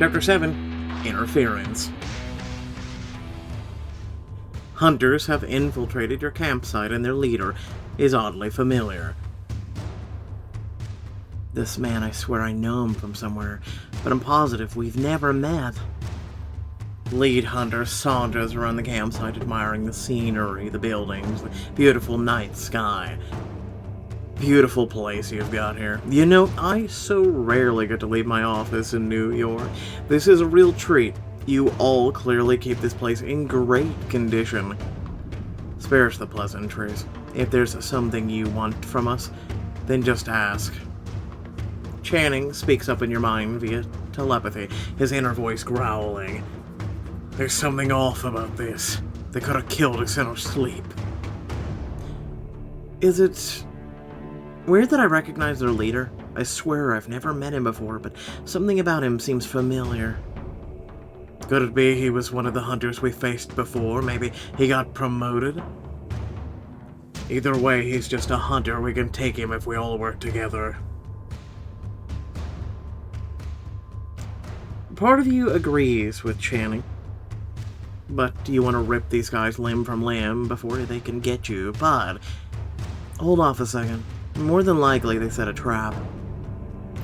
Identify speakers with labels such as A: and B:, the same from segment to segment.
A: Chapter 7, Interference. Hunters have infiltrated your campsite and their leader is oddly familiar. This man, I swear I know him from somewhere, but I'm positive we've never met. Lead hunter saunters around the campsite admiring the scenery, the buildings, the beautiful night sky. Beautiful place you've got here. You know, I so rarely get to leave my office in New York. This is a real treat. You all clearly keep this place in great condition. Spares the pleasantries. If there's something you want from us, then just ask. Channing speaks up in your mind via telepathy, his inner voice growling. There's something off about this. They could have killed us in our sleep. Is it weird that I recognize their leader? I swear I've never met him before, but something about him seems familiar. Could it be he was one of the hunters we faced before? Maybe he got promoted? Either way, he's just a hunter. We can take him if we all work together. Part of you agrees with Channing. But you want to rip these guys limb from limb before they can get you. But hold off a second. More than likely they set a trap.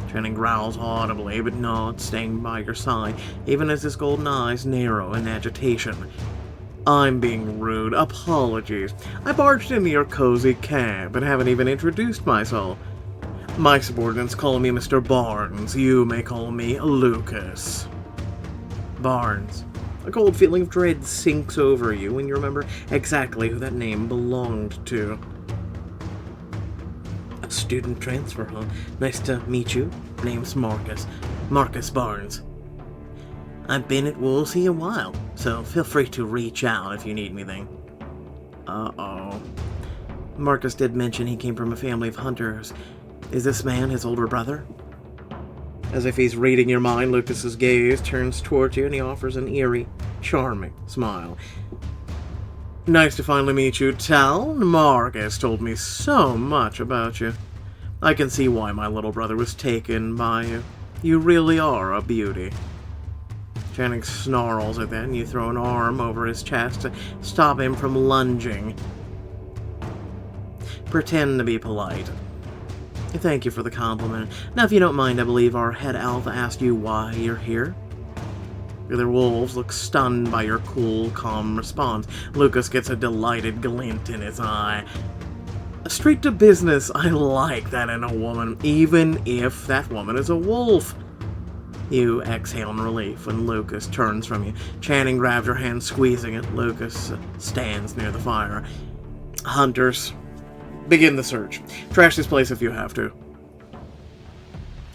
A: Channing growls audibly, but nods, staying by your side, even as his golden eyes narrow in agitation. I'm being rude. Apologies. I barged into your cozy camp and haven't even introduced myself. My subordinates call me Mr. Barnes. You may call me Lucas. Barnes. A cold feeling of dread sinks over you when you remember exactly who that name belonged to. A student transfer, huh? Nice to meet you. Name's Marcus. Marcus Barnes. I've been at Woolsey a while, so feel free to reach out if you need anything. Uh-oh. Marcus did mention he came from a family of hunters. Is this man his older brother? As if he's reading your mind, Lucas's gaze turns towards you and he offers an eerie, charming smile. Nice to finally meet you, Tal. Marcus told me so much about you. I can see why my little brother was taken by you. You really are a beauty. Channing snarls at that and you throw an arm over his chest to stop him from lunging. Pretend to be polite. Thank you for the compliment. Now, if you don't mind, I believe our head alpha asked you why you're here. The other wolves look stunned by your cool, calm response. Lucas gets a delighted glint in his eye. Straight to business, I like that in a woman, even if that woman is a wolf. You exhale in relief when Lucas turns from you. Channing grabs your hand, squeezing it. Lucas stands near the fire. Hunters. Begin the search. Trash this place if you have to.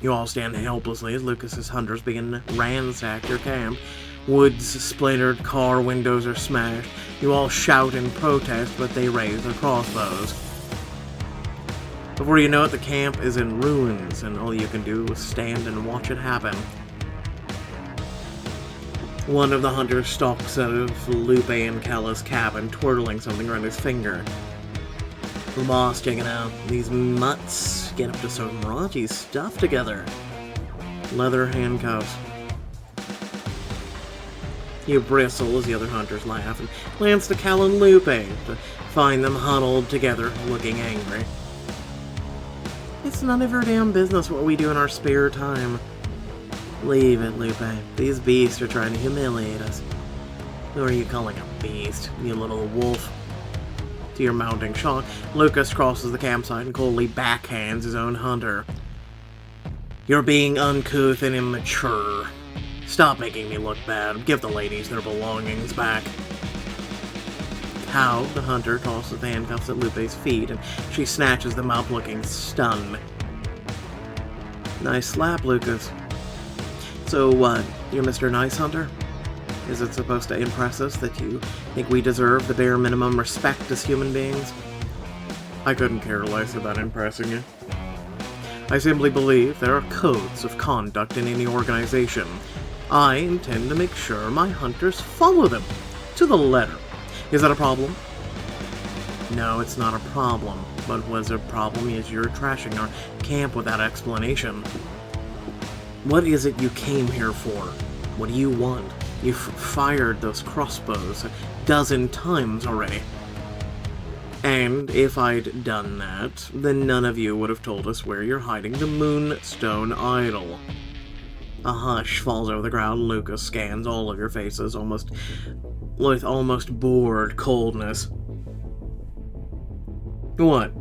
A: You all stand helplessly as Lucas's hunters begin to ransack your camp. Woods splintered, car windows are smashed. You all shout in protest, but they raise their crossbows. Before you know it, the camp is in ruins, and all you can do is stand and watch it happen. One of the hunters stalks out of Lupe and Calla's cabin, twirling something around his finger. The boss checking out. These mutts get up to some raunchy stuff together. Leather handcuffs. You bristle as the other hunters laugh and glance to Cal and Lupe to find them huddled together, looking angry. It's none of your damn business what we do in our spare time. Leave it, Lupe. These beasts are trying to humiliate us. Who are you calling a beast, you little wolf? To your mounting shock, Lucas crosses the campsite and coldly backhands his own hunter. You're being uncouth and immature. Stop making me look bad. Give the ladies their belongings back. How? The hunter tosses the handcuffs at Lupe's feet, and she snatches them up, looking stunned. Nice slap, Lucas. So what? You're Mr. Nice Hunter? Is it supposed to impress us that you think we deserve the bare minimum respect as human beings? I couldn't care less about impressing you. I simply believe there are codes of conduct in any organization. I intend to make sure my hunters follow them to the letter. Is that a problem? No, it's not a problem. But what's a problem is you're trashing our camp without explanation. What is it you came here for? What do you want? You've fired those crossbows 12 times already. And if I'd done that, then none of you would have told us where you're hiding the Moonstone Idol. A hush falls over the crowd. Lucas scans all of your faces with almost bored coldness. What?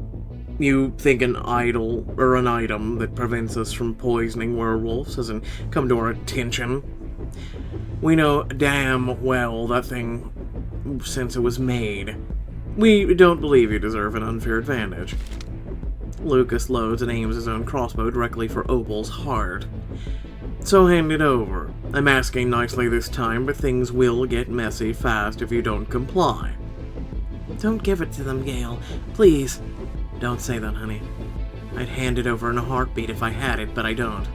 A: You think an idol, or an item that prevents us from poisoning werewolves hasn't come to our attention? We know damn well that thing since it was made. We don't believe you deserve an unfair advantage. Lucas loads and aims his own crossbow directly for Opal's heart. So hand it over. I'm asking nicely this time, but things will get messy fast if you don't comply. Don't give it to them, Gale. Please. Don't say that, honey. I'd hand it over in a heartbeat if I had it, but I don't.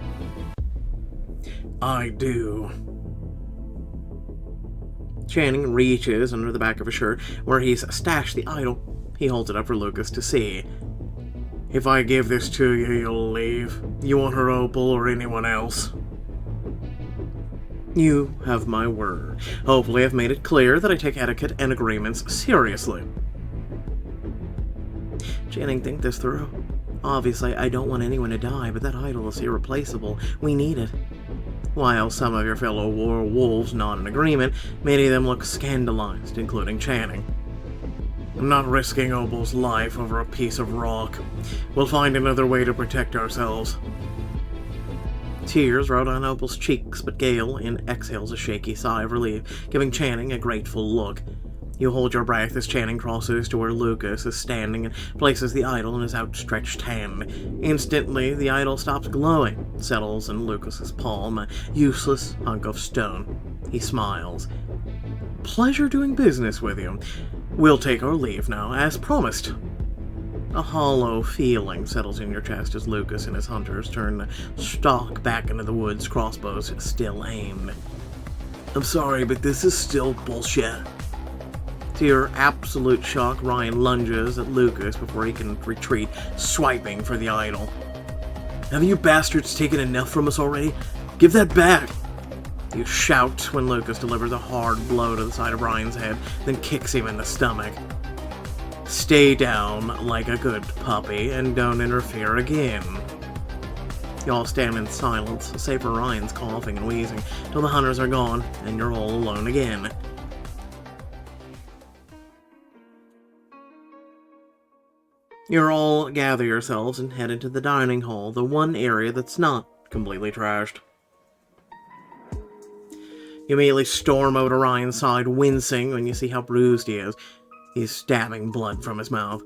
A: I do. Channing reaches under the back of his shirt where he's stashed the idol. He holds it up for Lucas to see. If I give this to you, you'll leave. You want her, Opal, or anyone else? You have my word. Hopefully I've made it clear that I take etiquette and agreements seriously. Channing, think this through. Obviously, I don't want anyone to die, but that idol is irreplaceable. We need it. While some of your fellow werewolves nod in agreement, many of them look scandalized, including Channing. I'm not risking Opal's life over a piece of rock. We'll find another way to protect ourselves. Tears roll down Opal's cheeks, but Gale exhales a shaky sigh of relief, giving Channing a grateful look. You hold your breath as Channing crosses to where Lucas is standing and places the idol in his outstretched hand. Instantly, the idol stops glowing, settles in Lucas's palm, a useless hunk of stone. He smiles. Pleasure doing business with you. We'll take our leave now, as promised. A hollow feeling settles in your chest as Lucas and his hunters turn the stalk back into the woods, crossbows still aimed. I'm sorry, but this is still bullshit. To your absolute shock, Ryan lunges at Lucas before he can retreat, swiping for the idol. Haven't you bastards taken enough from us already? Give that back! You shout when Lucas delivers a hard blow to the side of Ryan's head, then kicks him in the stomach. Stay down like a good puppy and don't interfere again. You all stand in silence, save for Ryan's coughing and wheezing, till the hunters are gone and you're all alone again. You all gather yourselves and head into the dining hall, the one area that's not completely trashed. You immediately storm over to Ryan's side, wincing when you see how bruised he is. He's stabbing blood from his mouth.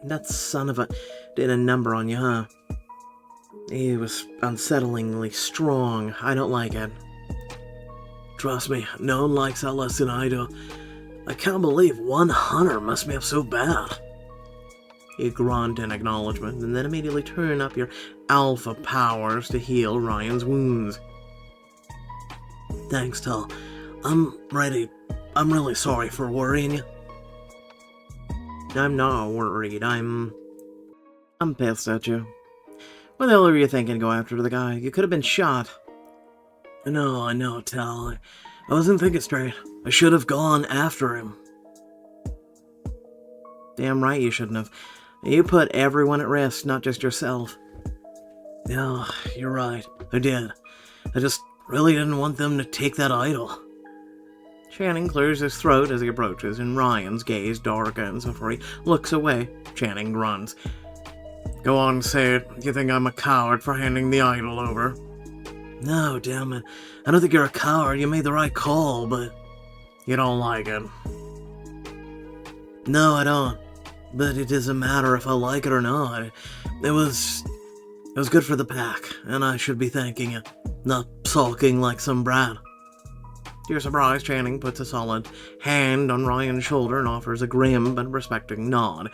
A: That son of a did a number on you, huh? He was unsettlingly strong. I don't like it. Trust me, no one likes that less than I do. I can't believe one hunter messed me up so bad. You grunt in acknowledgement, and then immediately turn up your alpha powers to heal Ryan's wounds. Thanks, Tal. I'm ready. I'm really sorry for worrying you. I'm not worried. I'm pissed at you. What the hell were you thinking, go after the guy? You could have been shot. I know, Tal. I wasn't thinking straight. I should have gone after him. Damn right you shouldn't have. You put everyone at risk, not just yourself. Yeah, you're right. I did. I just really didn't want them to take that idol. Channing clears his throat as he approaches, and Ryan's gaze darkens before he looks away. Channing grunts. Go on, say it. You think I'm a coward for handing the idol over? No, damn it. I don't think you're a coward. You made the right call, but you don't like it. No, I don't. But it doesn't matter if I like it or not. It was good for the pack, and I should be thanking you, not sulking like some brat. To your surprise, Channing puts a solid hand on Ryan's shoulder and offers a grim but respecting nod.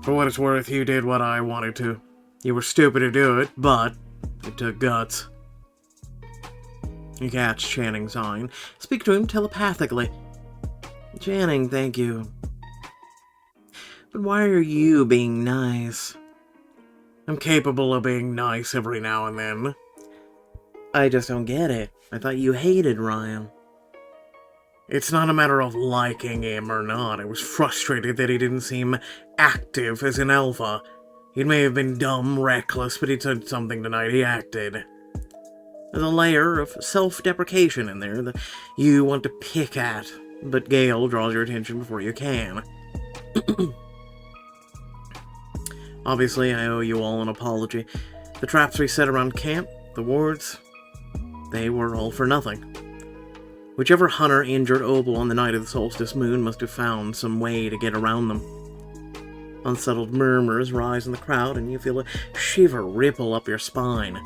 A: For what it's worth, you did what I wanted to. You were stupid to do it, but it took guts. You catch Channing's eye and speak to him telepathically. Channing, thank you. But why are you being nice? I'm capable of being nice every now and then. I just don't get it. I thought you hated Ryan. It's not a matter of liking him or not. I was frustrated that he didn't seem active as an alpha. He may have been dumb, reckless, but he said something tonight. He acted. There's a layer of self-deprecation in there that you want to pick at, but Gale draws your attention before you can. Obviously, I owe you all an apology. The traps we set around camp, the wards, they were all for nothing. Whichever hunter injured Opal on the night of the solstice moon must have found some way to get around them. Unsettled murmurs rise in the crowd, and you feel a shiver ripple up your spine.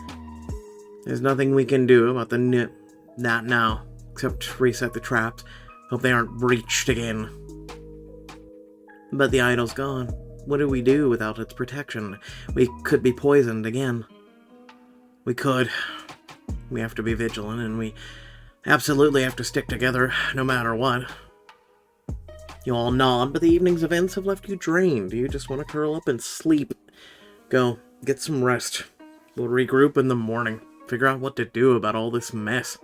A: There's nothing we can do about that now, except reset the traps. Hope they aren't breached again. But the idol's gone. What do we do without its protection? We could be poisoned again. We could. We have to be vigilant, and we absolutely have to stick together, no matter what. You all nod, but the evening's events have left you drained. You just want to curl up and sleep. Go, get some rest. We'll regroup in the morning. Figure out what to do about all this mess.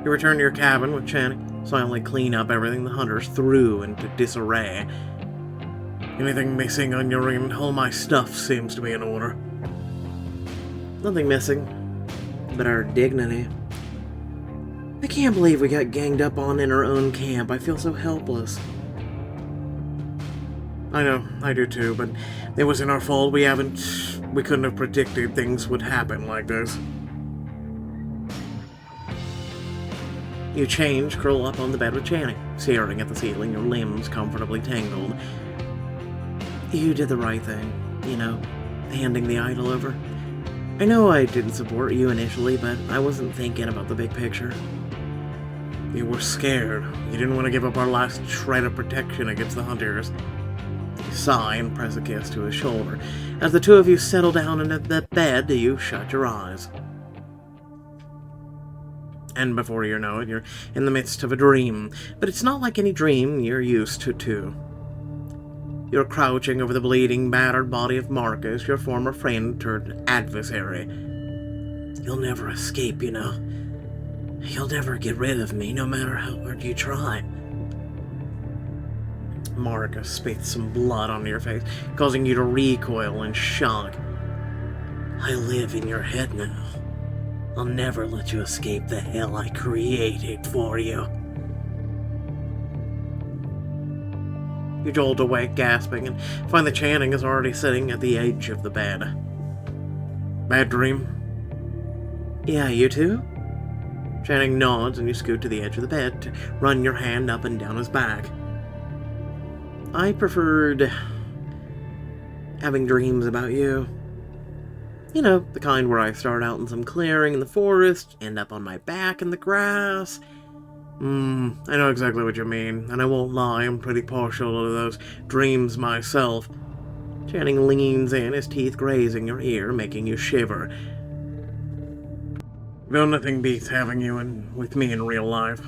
A: You return to your cabin with Channing, silently clean up everything the hunters threw into disarray. Anything missing on your end? All my stuff seems to be in order. Nothing missing, but our dignity. I can't believe we got ganged up on in our own camp. I feel so helpless. I know, I do too, but it wasn't our fault. We couldn't have predicted things would happen like this. You change, curl up on the bed with Channing, staring at the ceiling, your limbs comfortably tangled. You did the right thing, handing the idol over. I know I didn't support you initially, but I wasn't thinking about the big picture. You were scared. You didn't want to give up our last shred of protection against the hunters. You sigh and press a kiss to his shoulder. As the two of you settle down in the bed, you shut your eyes. And before you know it, you're in the midst of a dream. But it's not like any dream you're used to. You're crouching over the bleeding, battered body of Marcus, your former friend turned adversary. You'll never escape, You'll never get rid of me, no matter how hard you try. Marcus spits some blood onto your face, causing you to recoil in shock. I live in your head now. I'll never let you escape the hell I created for you. You jolt awake, gasping, and find that Channing is already sitting at the edge of the bed. Bad dream? Yeah, you too? Channing nods, and you scoot to the edge of the bed to run your hand up and down his back. I preferred having dreams about you. The kind where I start out in some clearing in the forest, end up on my back in the grass. I know exactly what you mean, and I won't lie, I'm pretty partial to those dreams myself. Channing leans in, his teeth grazing your ear, making you shiver. Though nothing beats having you with me in real life.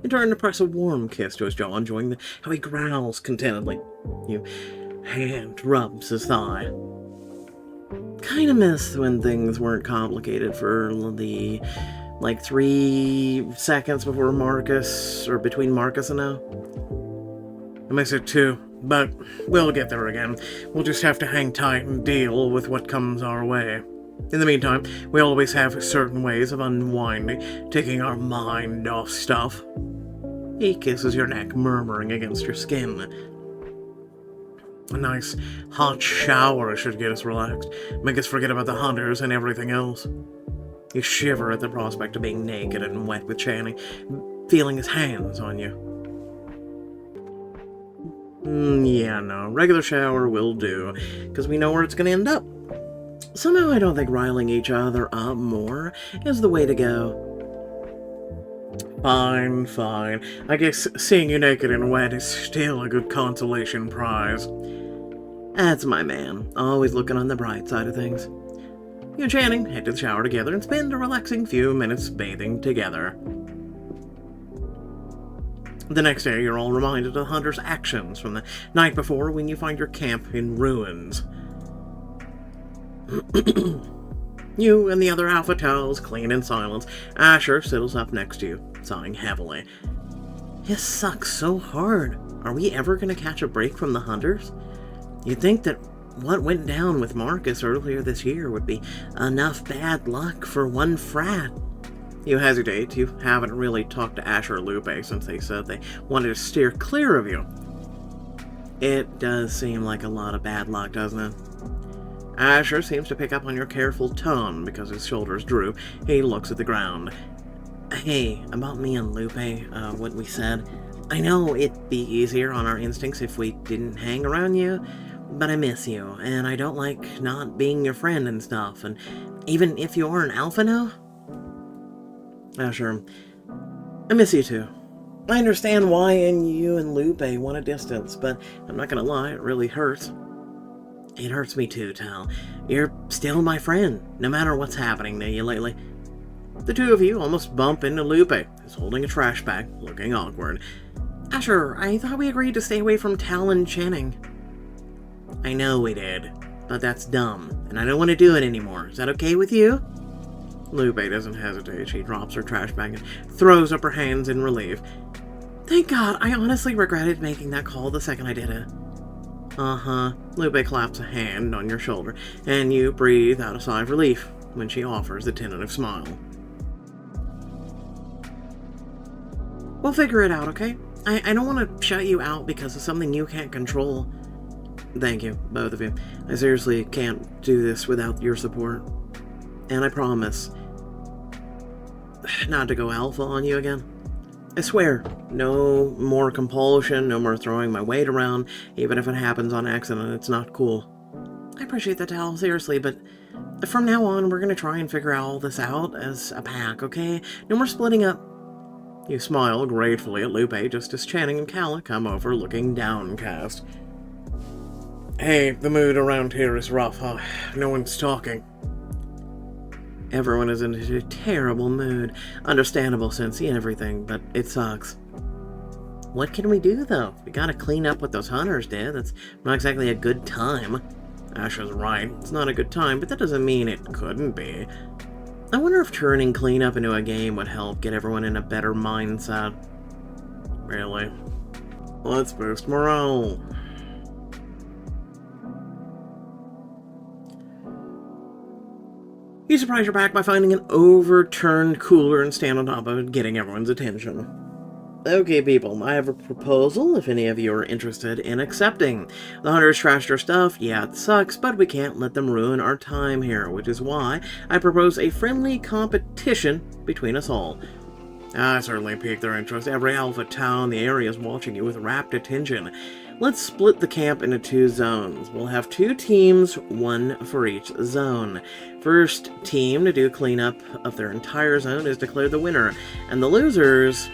A: You turn to press a warm kiss to his jaw, enjoying how he growls contentedly. You hand rubs his thigh. Kinda miss when things weren't complicated for the 3 seconds before between Marcus and now. I miss it too, but we'll get there again. We'll just have to hang tight and deal with what comes our way. In the meantime, we always have certain ways of unwinding, taking our mind off stuff. He kisses your neck, murmuring against your skin. A nice, hot shower should get us relaxed, make us forget about the hunters and everything else. You shiver at the prospect of being naked and wet with Channing, feeling his hands on you. Yeah, no, regular shower will do, because we know where it's going to end up. Somehow I don't think riling each other up more is the way to go. Fine. I guess seeing you naked and wet is still a good consolation prize. That's my man, always looking on the bright side of things. You and Channing head to the shower together and spend a relaxing few minutes bathing together. The next day, you're all reminded of the hunter's actions from the night before when you find your camp in ruins. You and the other alpha towels clean in silence. Asher settles up next to you, sighing heavily. This sucks so hard. Are we ever going to catch a break from the hunters? You'd think that what went down with Marcus earlier this year would be enough bad luck for one frat. You hesitate. You haven't really talked to Asher or Lupe since they said they wanted to steer clear of you. It does seem like a lot of bad luck, doesn't it? Asher seems to pick up on your careful tone because his shoulders droop. He looks at the ground. Hey, about me and Lupe, what we said. I know it'd be easier on our instincts if we didn't hang around you, but I miss you, and I don't like not being your friend and stuff, and even if you're an alpha now? Asher, I miss you too. I understand why you and Lupe want a distance, but I'm not gonna lie, it really hurts. It hurts me too, Tal. You're still my friend, no matter what's happening to you lately. The two of you almost bump into Lupe, who's holding a trash bag, looking awkward. Asher, I thought we agreed to stay away from Tal and Channing. I know we did, but that's dumb, and I don't want to do it anymore. Is that okay with you? Lupe doesn't hesitate. She drops her trash bag and throws up her hands in relief. Thank God, I honestly regretted making that call the second I did it. Uh-huh. Lupe claps a hand on your shoulder, and you breathe out a sigh of relief when she offers a tentative smile. We'll figure it out, okay? I don't want to shut you out because of something you can't control. Thank you, both of you. I seriously can't do this without your support. And I promise not to go alpha on you again. I swear, no more compulsion, no more throwing my weight around. Even if it happens on accident, it's not cool. I appreciate that, Tal, seriously, but from now on, we're gonna try and figure all this out as a pack, okay? No more splitting up. You smile gratefully at Lupe just as Channing and Calla come over looking downcast. Hey, the mood around here is rough, huh? No one's talking. Everyone is in a terrible mood. Understandable since everything, but it sucks. What can we do, though? We gotta clean up what those hunters did. That's not exactly a good time. Asher's right. It's not a good time, but that doesn't mean it couldn't be. I wonder if turning cleanup into a game would help get everyone in a better mindset. Really? Let's boost morale. You surprise your pack by finding an overturned cooler and stand on top of it, getting everyone's attention. Okay, people, I have a proposal if any of you are interested in accepting. The hunters trashed our stuff, yeah, it sucks, but we can't let them ruin our time here, which is why I propose a friendly competition between us all. I certainly piqued their interest. Every alpha town in the area is watching you with rapt attention. Let's split the camp into 2 zones. We'll have 2 teams, 1 for each zone. First team to do cleanup of their entire zone is declared the winner, and the losers...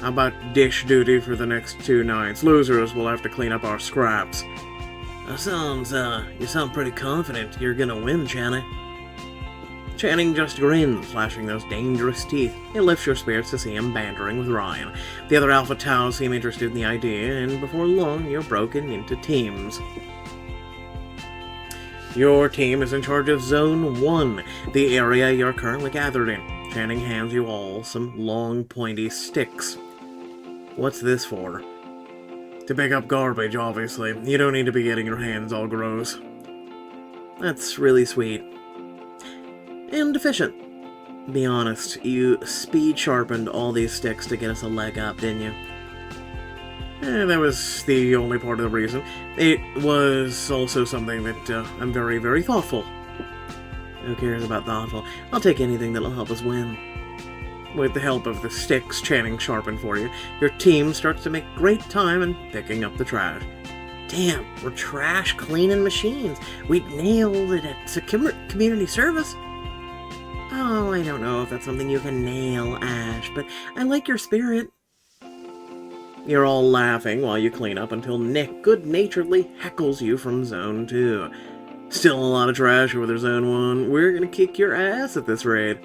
A: How about dish duty for the next 2 nights? Losers will have to clean up our scraps. You sound pretty confident you're gonna win, Channing. Channing just grins, flashing those dangerous teeth. It lifts your spirits to see him bantering with Ryan. The other alpha towns seem interested in the idea, and before long, you're broken into teams. Your team is in charge of Zone 1, the area you're currently gathered in. Channing hands you all some long, pointy sticks. What's this for? To pick up garbage, obviously. You don't need to be getting your hands all gross. That's really sweet. And efficient. Be honest, you speed sharpened all these sticks to get us a leg up, didn't you? That was the only part of the reason. It was also something that I'm very, very thoughtful. Who cares about thoughtful? I'll take anything that'll help us win. With the help of the sticks Channing sharpened for you, your team starts to make great time in picking up the trash. Damn, we're trash cleaning machines. We nailed it at community service. Oh, I don't know if that's something you can nail, Ash, but I like your spirit. You're all laughing while you clean up until Nick good-naturedly heckles you from Zone 2. Still a lot of trash over there, Zone 1. We're gonna kick your ass at this raid.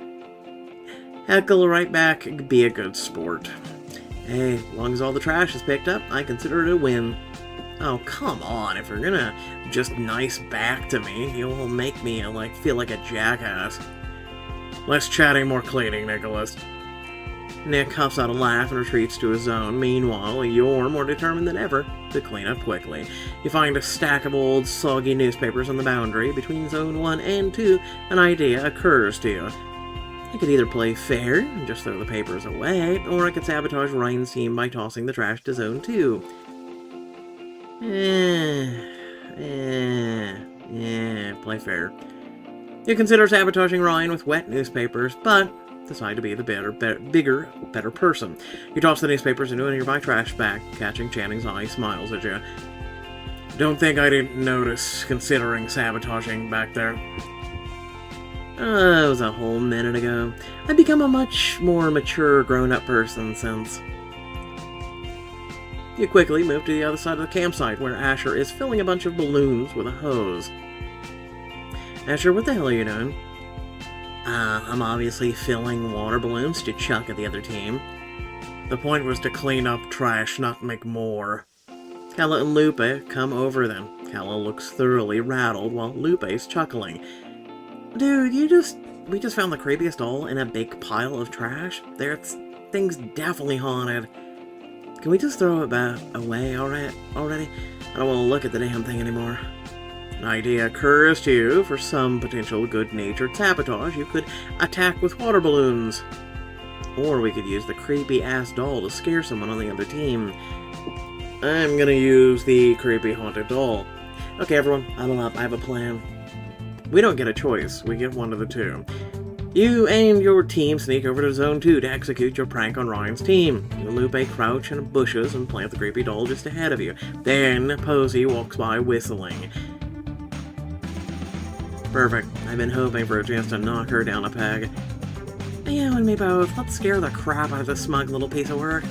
A: Heckle right back, be a good sport. Hey, as long as all the trash is picked up, I consider it a win. Oh, come on. If you're gonna just nice back to me, you'll make me, feel like a jackass. Less chatting, more cleaning, Nicholas. Nick huffs out a laugh and retreats to his zone. Meanwhile, you're more determined than ever to clean up quickly. You find a stack of old, soggy newspapers on the boundary between Zone 1 and 2. An idea occurs to you. I could either play fair and just throw the papers away, or I could sabotage Ryan's team by tossing the trash to Zone 2. Play fair. You consider sabotaging Ryan with wet newspapers, but decide to be the better person. You toss the newspapers into a nearby trash bag. Catching Channing's eye, smiles at you. Don't think I didn't notice, considering sabotaging back there. It was a whole minute ago. I've become a much more mature, grown-up person since. You quickly move to the other side of the campsite, where Asher is filling a bunch of balloons with a hose. Asher, what the hell are you doing? I'm obviously filling water balloons to chuck at the other team. The point was to clean up trash, not make more. Kala and Lupe come over then. Kala looks thoroughly rattled while Lupe's chuckling. Dude, we just found the creepiest doll in a big pile of trash. Thing's definitely haunted. Can we just throw it back away already? I don't want to look at the damn thing anymore. An idea occurs to you. For some potential good-natured sabotage, you could attack with water balloons. Or we could use the creepy-ass doll to scare someone on the other team. I'm gonna use the creepy haunted doll. Okay, everyone, huddle up. I have a plan. We don't get a choice. We get one of the two. You and your team sneak over to Zone 2 to execute your prank on Ryan's team. You and Lupe crouch in bushes and plant the creepy doll just ahead of you. Then Posey walks by whistling. Perfect. I've been hoping for a chance to knock her down a peg. You and me both. Let's scare the crap out of this smug little piece of work.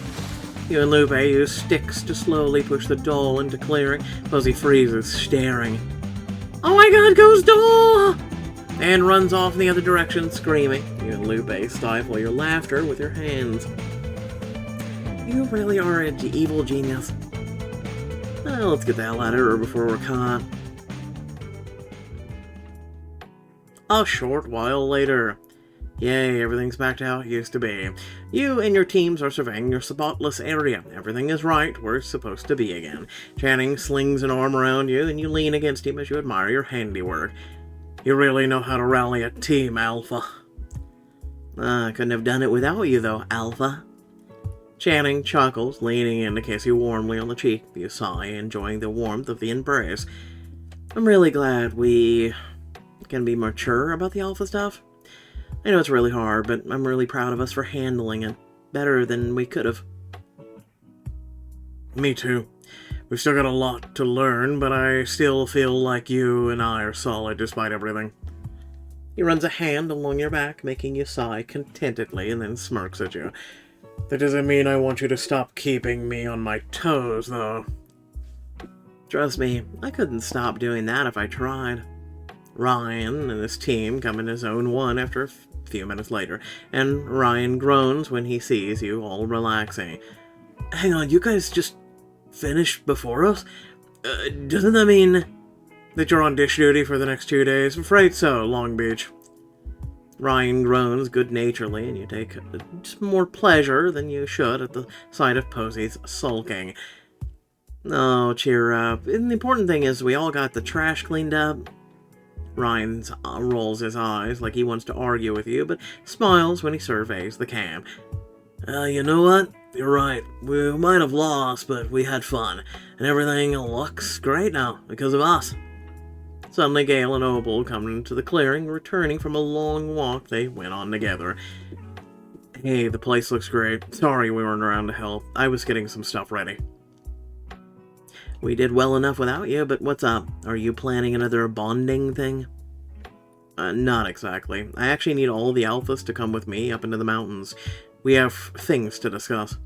A: You and Lupe use sticks to slowly push the doll into clearing. Posey freezes, staring. Oh my god, ghost doll! And runs off in the other direction, screaming. You and Lupe stifle your laughter with your hands. You really are an evil genius. Well, let's get the hell out of here before we're caught. A short while later. Yay, everything's back to how it used to be. You and your teams are surveying your spotless area. Everything is right where it's supposed to be again. Channing slings an arm around you, and you lean against him as you admire your handiwork. You really know how to rally a team, Alpha. I couldn't have done it without you, though, Alpha. Channing chuckles, leaning in to kiss you warmly on the cheek. You sigh, enjoying the warmth of the embrace. I'm really glad we can be mature about the Alpha stuff. I know it's really hard, but I'm really proud of us for handling it better than we could have. Me too. We've still got a lot to learn, but I still feel like you and I are solid despite everything. He runs a hand along your back, making you sigh contentedly, and then smirks at you. That doesn't mean I want you to stop keeping me on my toes, though. Trust me, I couldn't stop doing that if I tried. Ryan and his team come into Zone 1 after a few minutes later, and Ryan groans when he sees you all relaxing. Hang on, you guys just finished before us? Doesn't that mean that you're on dish duty for the next 2 days? I'm afraid so, Long Beach. Ryan groans good-naturedly, and you take more pleasure than you should at the sight of Posey's sulking. Oh, cheer up. And the important thing is we all got the trash cleaned up. Ryan rolls his eyes like he wants to argue with you, but smiles when he surveys the camp. You know what? You're right. We might have lost, but we had fun. And everything looks great now because of us. Suddenly, Gale and Opal come into the clearing, returning from a long walk they went on together. Hey, the place looks great. Sorry we weren't around to help. I was getting some stuff ready. We did well enough without you, but what's up? Are you planning another bonding thing? Not exactly. I actually need all the alphas to come with me up into the mountains. We have things to discuss.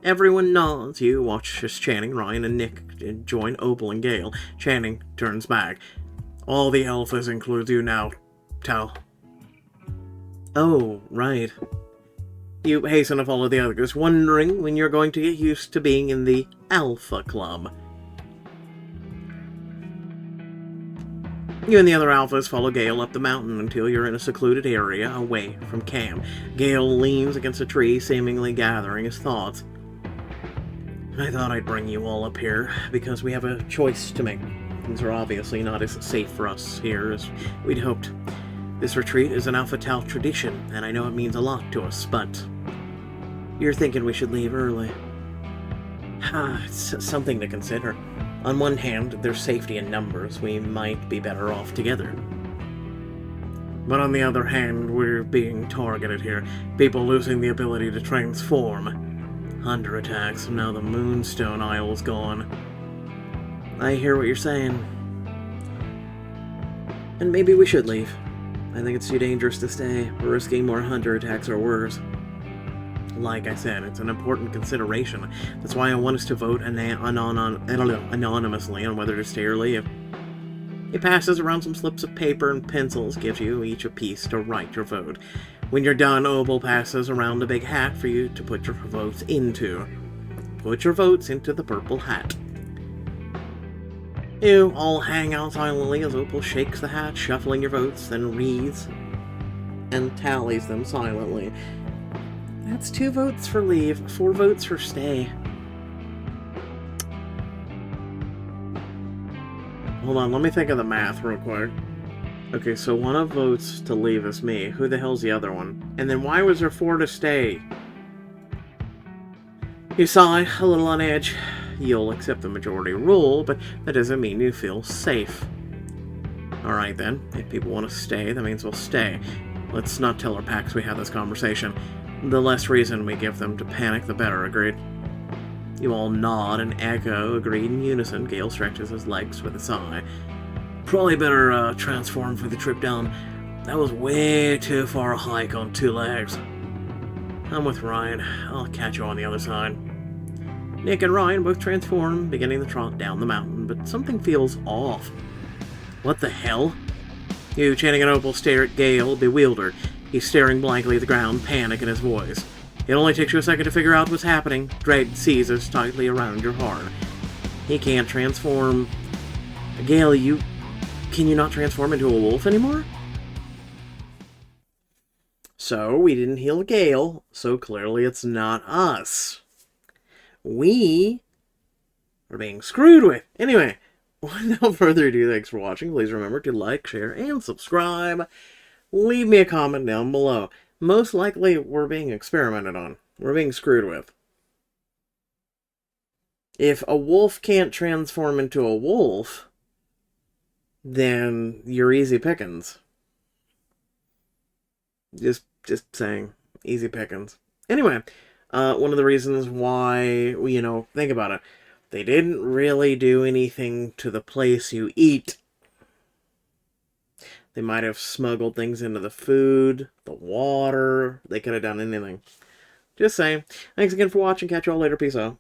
A: Everyone nods. You watch as Channing, Ryan, and Nick join Opal and Gale. Channing turns back. All the alphas include you now, Tal. Oh, right. You hasten to follow the others, wondering when you're going to get used to being in the Alpha Club. You and the other alphas follow Gale up the mountain until you're in a secluded area away from camp. Gale leans against a tree, seemingly gathering his thoughts. I thought I'd bring you all up here because we have a choice to make. Things are obviously not as safe for us here as we'd hoped. This retreat is an Alpha Tau tradition, and I know it means a lot to us, but you're thinking we should leave early. It's something to consider. On one hand, there's safety in numbers. We might be better off together. But on the other hand, we're being targeted here. People losing the ability to transform. Hunter attacks, now the Moonstone Isle's gone. I hear what you're saying. And maybe we should leave. I think it's too dangerous to stay. We're risking more Hunter attacks or worse. Like I said, it's an important consideration. That's why I want us to vote anonymously on whether to stay or leave. He passes around some slips of paper and pencils, gives you each a piece to write your vote. When you're done, Opal passes around a big hat for you to put your votes into. Put your votes into the purple hat. You all hang out silently as Opal shakes the hat, shuffling your votes, then reads and tallies them silently. That's 2 votes for leave, 4 votes for stay. Hold on, let me think of the math real quick. Okay, so one of votes to leave is me. Who the hell's the other one? And then why was there 4 to stay? You sigh, a little on edge. You'll accept the majority rule, but that doesn't mean you feel safe. Alright then, if people want to stay, that means we'll stay. Let's not tell our packs we had this conversation. The less reason we give them to panic, the better, agreed? You all nod and echo, agreed in unison. Gale stretches his legs with a sigh. Probably better transform for the trip down. That was way too far a hike on 2 legs. I'm with Ryan. I'll catch you on the other side. Nick and Ryan both transform, beginning the trot down the mountain, but something feels off. What the hell? You, Channing and Opal, stare at Gale, bewildered. He's staring blankly at the ground, panic in his voice. It only takes you a second to figure out what's happening. Dread seizes tightly around your heart. He can't transform. Gale, can you not transform into a wolf anymore? So, we didn't heal Gale, so clearly it's not us. We are being screwed with. Anyway, without further ado, thanks for watching. Please remember to like, share, and subscribe. Leave me a comment down below. Most likely, we're being experimented on. We're being screwed with. If a wolf can't transform into a wolf, then you're easy pickings. Just saying. Easy pickings. Anyway, one of the reasons why, think about it. They didn't really do anything to the place you eat. They might have smuggled things into the food, the water. They could have done anything. Just saying. Thanks again for watching. Catch you all later. Peace out.